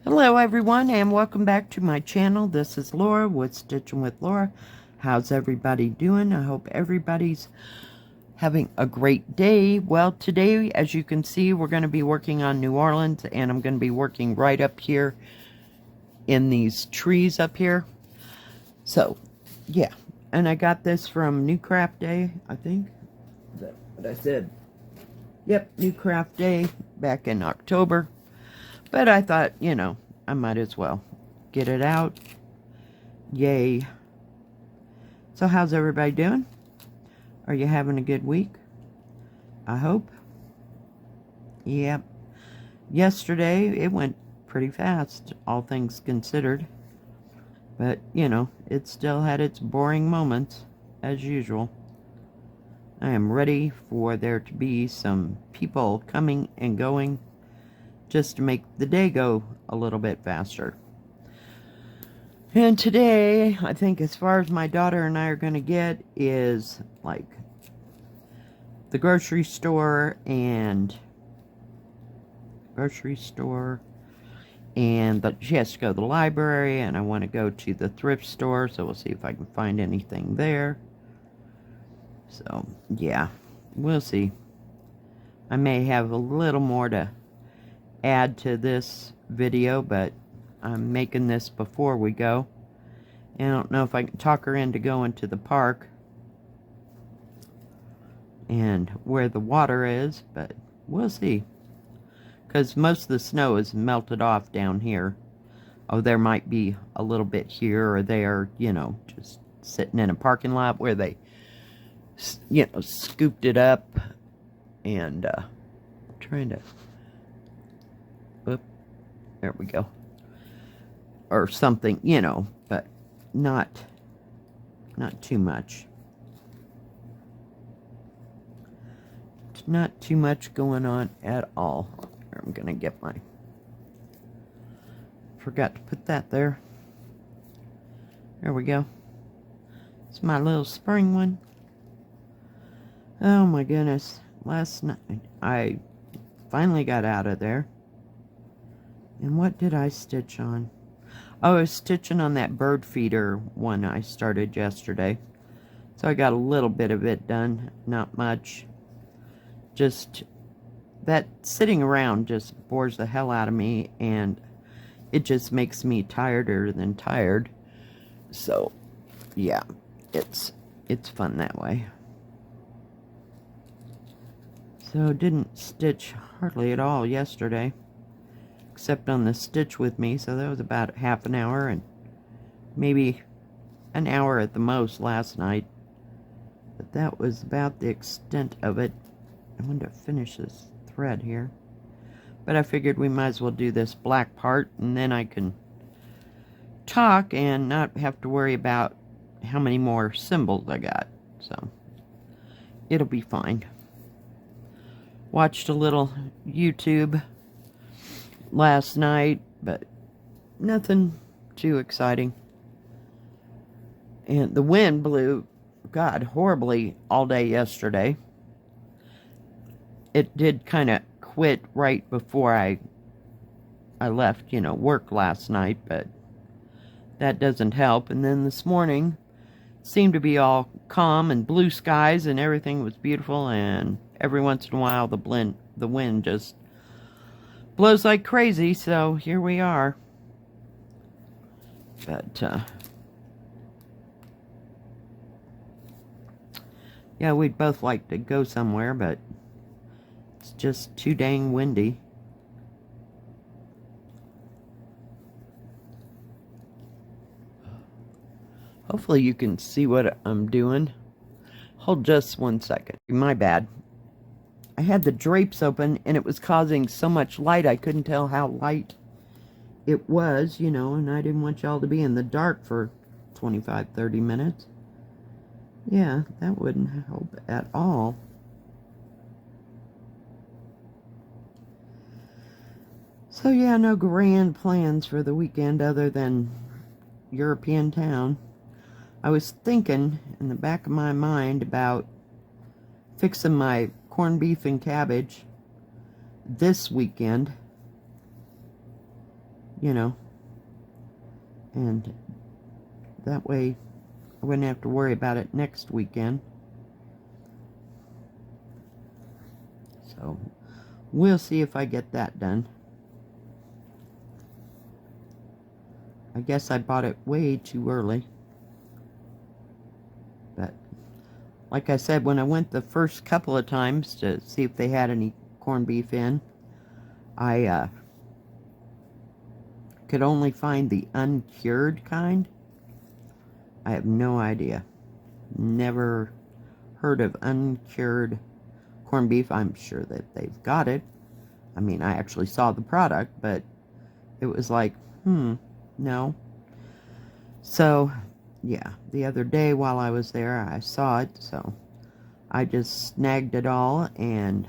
Hello everyone and welcome back to my channel. This is Laura with Stitchin with Laura. How's everybody doing? I hope everybody's having a great day. Well, today, as you can see, we're going to be working on New Orleans, and I'm going to be working right up here in these trees up here. So, yeah. And I got this from NewCraftDay, I think. Is that what I said? Yep, NewCraftDay back in October. But I thought, you know, I might as well get it out. Yay. So how's everybody doing? Are you having a good week? I hope. Yep. Yesterday, it went pretty fast, all things considered. But, you know, it still had its boring moments, as usual. I am ready for there to be some people coming and going, just to make the day go a little bit faster. And today, I think as far as my daughter and I are going to get is like the grocery store and she has to go to the library, and I want to go to the thrift store, so we'll see if I can find anything there. So, yeah, we'll see. I may have a little more to add to this video, but I'm making this before we go. And I don't know if I can talk her into going to the park and where the water is, but we'll see. Because most of the snow is melted off down here. Oh, there might be a little bit here or there, you know, just sitting in a parking lot where they, you know, scooped it up and trying to, whoop, there we go, or something, you know, but not too much. Not too much going on at all. I'm gonna get my, forgot to put that there. There we go. It's my little spring one. Oh my goodness. Last night I finally got out of there. And what did I stitch on? Oh, I was stitching on that bird feeder one I started yesterday. So I got a little bit of it done. Not much. Just that sitting around just bores the hell out of me, and it just makes me tireder than tired. So, yeah, it's fun that way. So didn't stitch hardly at all yesterday, except on the stitch with me, so that was about half an hour, and maybe an hour at the most last night. But that was about the extent of it. I want to finish this thread here, but I figured we might as well do this black part, and then I can talk and not have to worry about how many more symbols I got, so it'll be fine. Watched a little YouTube last night, but nothing too exciting. And the wind blew, God, horribly all day yesterday. It did kind of quit right before I left, you know, work last night, but that doesn't help. And then this morning seemed to be all calm and blue skies, and everything was beautiful, and every once in a while the wind just blows like crazy, so here we are. But yeah, we'd both like to go somewhere, but it's just too dang windy. Hopefully you can see what I'm doing. Hold just 1 second. My bad. I had the drapes open, and it was causing so much light I couldn't tell how light it was, you know, and I didn't want y'all to be in the dark for 25-30 minutes. Yeah, that wouldn't help at all. So yeah, no grand plans for the weekend other than European town. I was thinking in the back of my mind about fixing my corned beef and cabbage this weekend. you know, and that way I wouldn't have to worry about it next weekend. So we'll see if I get that done. I guess I bought it way too early. But like I said, when I went the first couple of times to see if they had any corned beef in, I could only find the uncured kind. I have no idea. Never heard of uncured corned beef. I'm sure that they've got it. I mean, I actually saw the product, but it was like, no. So, yeah, the other day while I was there, I saw it, so I just snagged it all and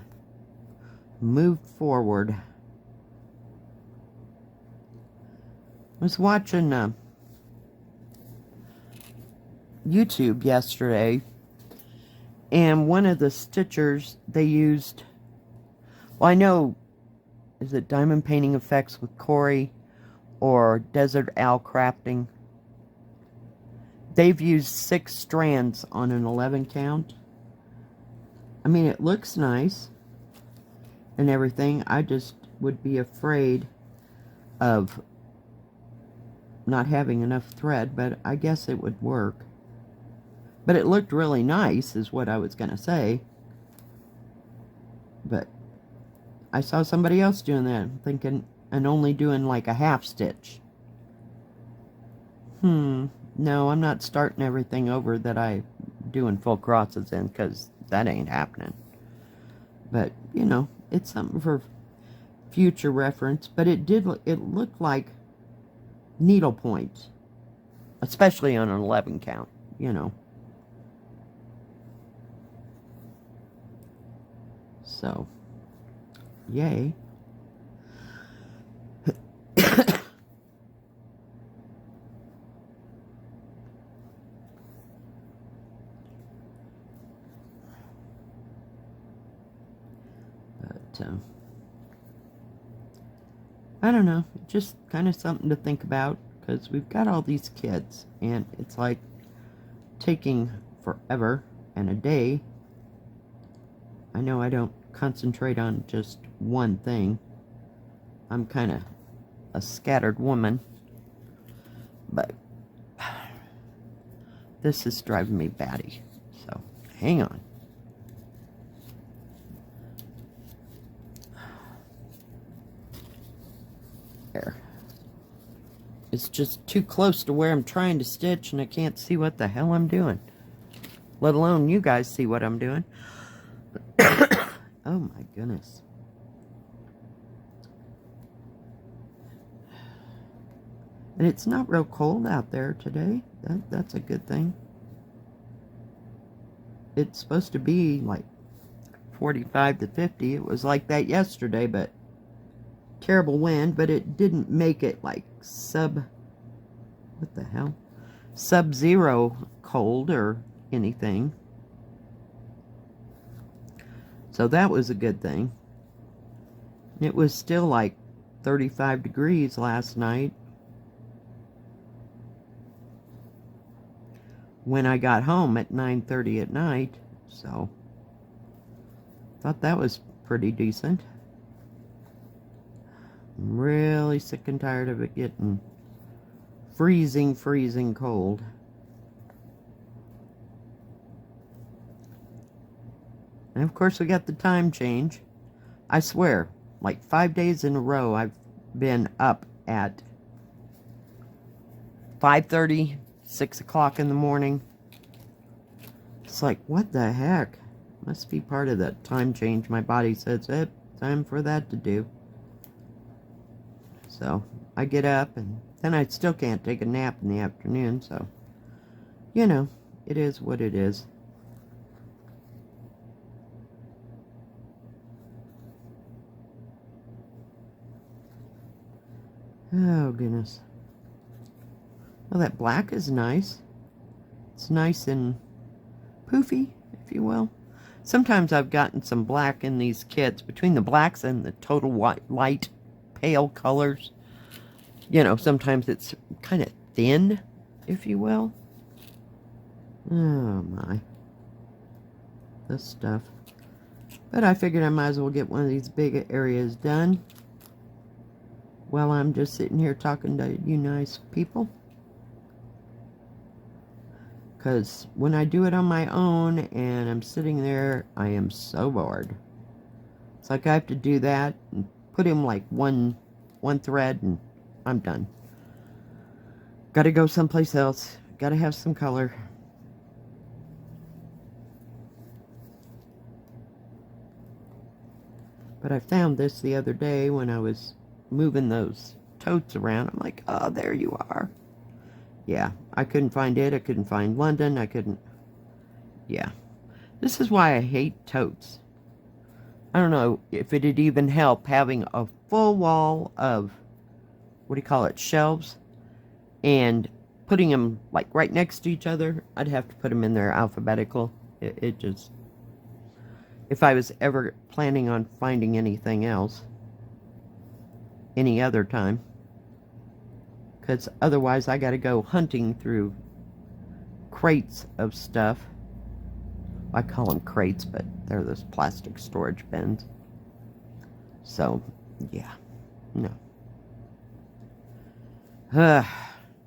moved forward. I was watching YouTube yesterday, and one of the stitchers, they used, well, I know, is it Diamond Painting Effects with Corey or Desert Owl Crafting? They've used 6 strands on an 11 count. I mean, it looks nice and everything. I just would be afraid of not having enough thread, but I guess it would work. But it looked really nice, is what I was going to say. But I saw somebody else doing that, thinking, and only doing like a half stitch. No, I'm not starting everything over that I doing full crosses in, because that ain't happening. But, you know, it's something for future reference. But it looked like needle points, especially on an 11 count, you know. So, yay. But, I don't know, just kind of something to think about, because we've got all these kids, and it's like taking forever and a day. I know I don't concentrate on just one thing. I'm kind of a scattered woman, but this is driving me batty, so hang on. There. It's just too close to where I'm trying to stitch, and I can't see what the hell I'm doing, let alone you guys see what I'm doing. Oh my goodness. And it's not real cold out there today. That's a good thing. It's supposed to be like 45 to 50. It was like that yesterday, but terrible wind, but it didn't make it like what the hell? Sub-zero cold or anything. So that was a good thing. It was still like 35 degrees last night when I got home at 9:30 at night, so thought that was pretty decent. I'm really sick and tired of it getting freezing cold. And of course we got the time change. I swear, like 5 days in a row I've been up at 5:30, 6 o'clock in the morning. It's like, what the heck? Must be part of that time change. My body says, time for that to do. So I get up, and then I still can't take a nap in the afternoon, so, you know, it is what it is. Oh, goodness. Well, that black is nice. It's nice and poofy, if you will. Sometimes I've gotten some black in these kits. Between the blacks and the total white, light, pale colors, You know, sometimes it's kind of thin, if you will. Oh my. This stuff. But I figured I might as well get one of these big areas done while I'm just sitting here talking to you nice people. Because when I do it on my own and I'm sitting there, I am so bored. It's like I have to do that and put in like one thread and I'm done. Gotta go someplace else. Gotta have some color. But I found this the other day when I was moving those totes around. I'm like, oh, there you are. Yeah, I couldn't find it. I couldn't find London. I couldn't. Yeah. This is why I hate totes. I don't know if it'd even help having a full wall of, what do you call it, shelves, and putting them like right next to each other. I'd have to put them in there alphabetical. It just, if I was ever planning on finding anything else, any other time, because otherwise I got to go hunting through crates of stuff. I call them crates, but they're those plastic storage bins. So, yeah, no.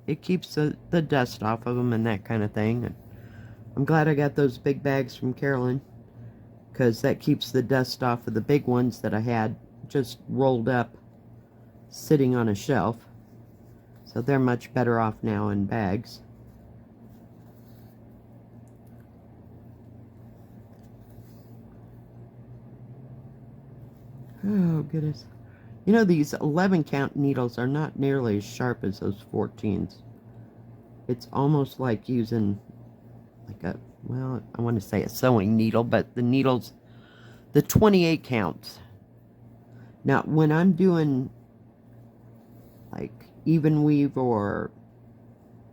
It keeps the dust off of them and that kind of thing. And I'm glad I got those big bags from Carolyn, because that keeps the dust off of the big ones that I had just rolled up, sitting on a shelf. So they're much better off now in bags. Oh, goodness. You know, these 11 count needles are not nearly as sharp as those 14s. It's almost like using like a, well, I want to say a sewing needle, but the needles, the 28 counts. Now, when I'm doing like even weave or,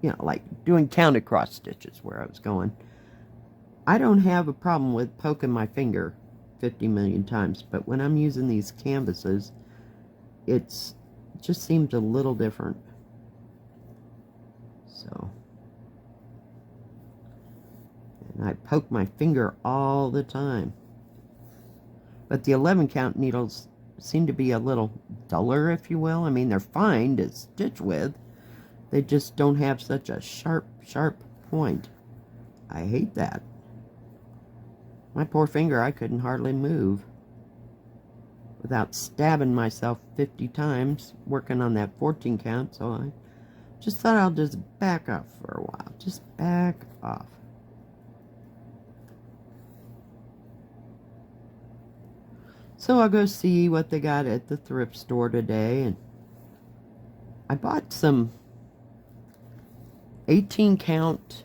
you know, like doing counted cross stitches where I was going, I don't have a problem with poking my finger 50 million times, but when I'm using these canvases, it just seems a little different. So, and I poke my finger all the time. But the 11 count needles seem to be a little duller, if you will. I mean, they're fine to stitch with. They just don't have such a sharp point. I hate that. My poor finger, I couldn't hardly move without stabbing myself 50 times working on that 14 count, so I just thought I'll just back off for a while. Just back off. So I'll go see what they got at the thrift store today, and I bought some 18 count,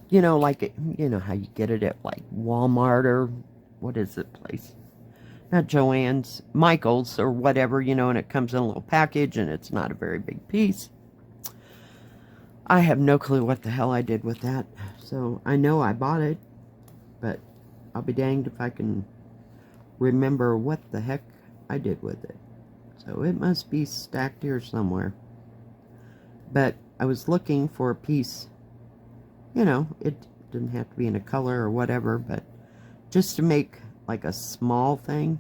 you know, like, you know how you get it at like Walmart or what is it place? Not Joann's, Michael's or whatever, you know, and it comes in a little package and it's not a very big piece. I have no clue what the hell I did with that. So I know I bought it, but I'll be danged if I can remember what the heck I did with it. So it must be stacked here somewhere. But I was looking for a piece, you know, it didn't have to be in a color or whatever, but just to make like a small thing.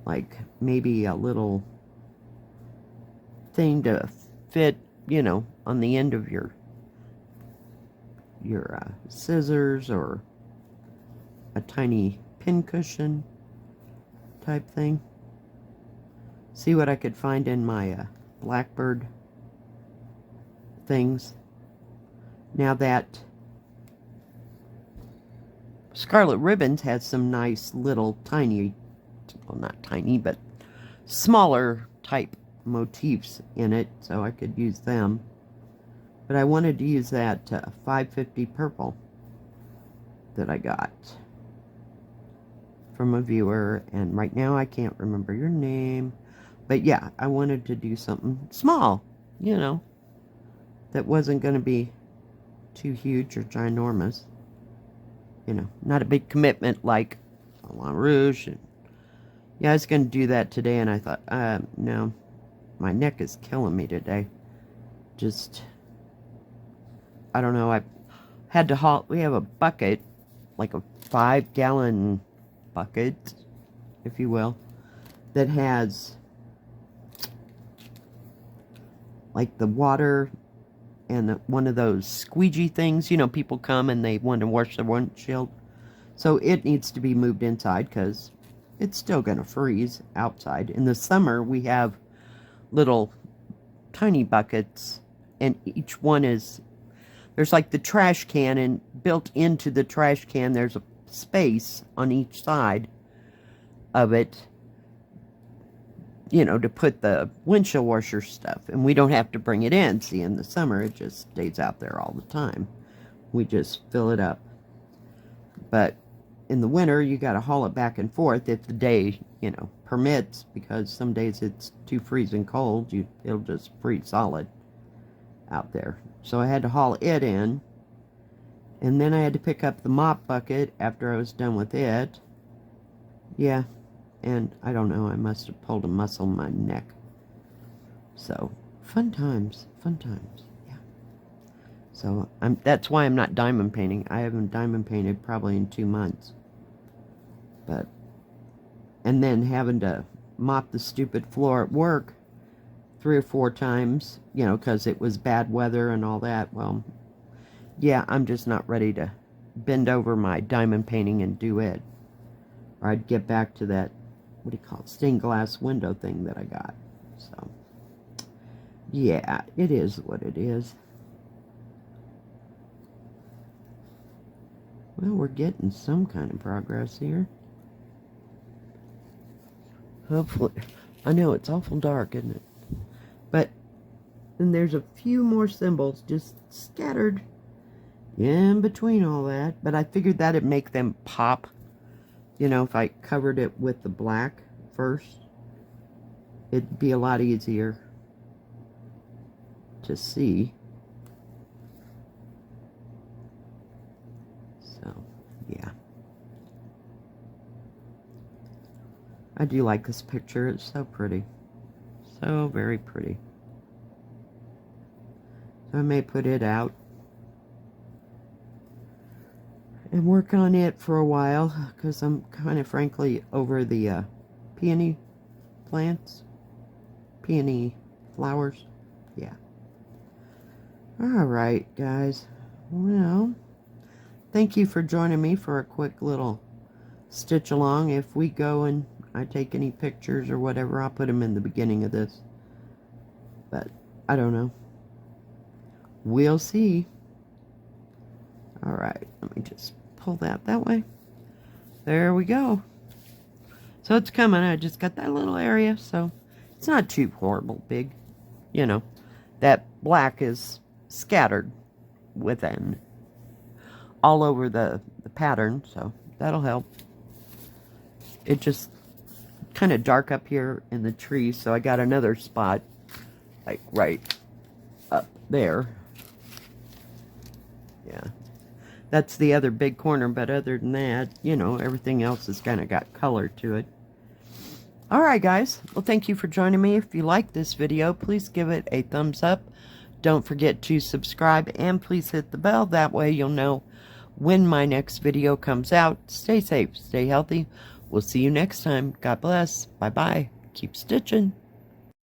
Like maybe a little thing to fit, you know, on the end of your scissors, or a tiny pin cushion type thing. See what I could find in my Blackbird things. Now that Scarlet Ribbons has some nice little tiny, well, not tiny, but smaller type motifs in it, so I could use them. But I wanted to use that 550 purple that I got from a viewer, and right now I can't remember your name, but yeah, I wanted to do something small, you know, that wasn't going to be too huge or ginormous, you know, not a big commitment like Moulin Rouge and, Yeah, I was going to do that today, and I thought, no, my neck is killing me today. Just, I don't know, I had to haul, we have a bucket, like a 5-gallon bucket, if you will, that has, like, the water and one of those squeegee things. You know, people come and they want to wash their windshield. So it needs to be moved inside because it's still going to freeze outside. In the summer, we have little tiny buckets, and each one is, there's like the trash can, and built into the trash can, there's a space on each side of it, you know, to put the windshield washer stuff. And we don't have to bring it in. See, in the summer, it just stays out there all the time. We just fill it up. But in the winter, you got to haul it back and forth if the day, you know, permits, because some days it's too freezing cold. It'll just freeze solid out there. So I had to haul it in. And then I had to pick up the mop bucket after I was done with it. Yeah. And I don't know, I must have pulled a muscle in my neck. So, fun times, yeah. So, that's why I'm not diamond painting. I haven't diamond painted probably in 2 months. But, and then having to mop the stupid floor at work 3 or 4 times, you know, because it was bad weather and all that. Well, yeah, I'm just not ready to bend over my diamond painting and do it. Or I'd get back to that, what do you call it, stained glass window thing that I got. So, yeah, it is what it is. Well, we're getting some kind of progress here. Hopefully. I know, it's awful dark, isn't it? But, and there's a few more symbols just scattered in between all that. But I figured that'd make them pop. You know, if I covered it with the black first, it'd be a lot easier to see. So, yeah. I do like this picture. It's so pretty. So very pretty. So I may put it out and work on it for a while, because I'm kind of frankly over the peony plants. Peony flowers. Yeah. Alright, guys. Well, thank you for joining me for a quick little stitch along. If we go and I take any pictures or whatever, I'll put them in the beginning of this. But, I don't know. We'll see. Alright, let me just pull that way. There we go. So it's coming. I just got that little area, so it's not too horrible big. You know, that black is scattered within all over the pattern, so that'll help. It just kind of dark up here in the trees, so I got another spot like right up there. Yeah. That's the other big corner, but other than that, you know, everything else has kind of got color to it. Alright, guys. Well, thank you for joining me. If you like this video, please give it a thumbs up. Don't forget to subscribe, and please hit the bell. That way you'll know when my next video comes out. Stay safe. Stay healthy. We'll see you next time. God bless. Bye-bye. Keep stitching.